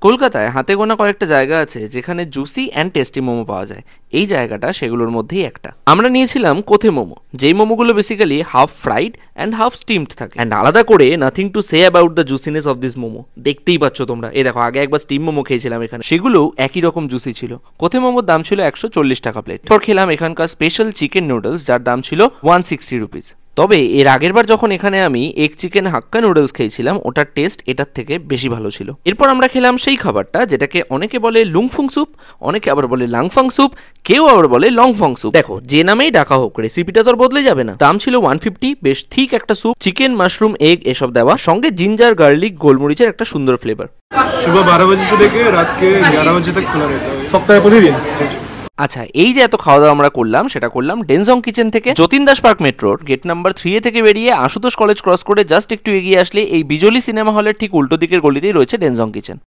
কলকাতায় হাতে গোনা কয়েকটা জায়গা আছে যেখানে জুসি অ্যান্ড টেস্টি মোমো পাওয়া যায়। এই জায়গাটা সেগুলোর মধ্যেই একটা। আমরা নিয়েছিলাম কোথে মোমো, যেই মোমোগুলো basically half fried and half steamed থাকে। অ্যান্ড আলাদা করে nothing to say about the juiciness of this momo. দেখতেই পাচ্ছ তোমরা, এই দেখো আগে একবার স্টিম মোমো খেয়েছিলাম এখানে, সেগুলো একই রকম জুসি ছিল। কোথে মোমোর দাম ছিল 140 টাকা প্লেট। এরপর খেলাম এখানকার স্পেশাল চিকেন নুডলস, যার দাম ছিল 160 রুপিস। তবে এর আগের বার যখন এখানে আমি এগ চিকেন হাক্কা নুডলস খেয়েছিলাম, ওটার টেস্ট এটার থেকে বেশি ভালো ছিল। এরপর আমরা খেলাম সেই খাবারটা যেটাকে অনেকে বলে লুংফুং স্যুপ, অনেকে আবার বলে লাংফাং স্যুপ, কেউ আবার বলে লংফং স্যুপ। দেখো যে নামেই ডাকা হোক, রেসিপিটা তো আর বদলে যাবে না। দাম ছিল 150। বেশ ঠিক একটা স্যুপ, চিকেন, মাশরুম, এগ এসব দেওয়া, সঙ্গে জিঞ্জার, গার্লিক, গোলমরিচের একটা সুন্দর ফ্লেভার। सुबह 12 बजे से लेके रात के 11 बजे तक खुला रहता है, सप्ताहे प्रतिदिन। আচ্ছা, এই যে এত খাওয়া দাওয়া আমরা করলাম, সেটা করলাম ডেনজং কিচেন থেকে। যতীন দাস পার্ক মেট্রোর গেট নাম্বার 3 থেকে বেরিয়ে আশুতোষ কলেজ ক্রস করে জাস্ট একটু এগিয়ে আসলে এই বিজলি সিনেমা হলের ঠিক উল্টো দিকের গলিতেই রয়েছে ডেনজং কিচেন।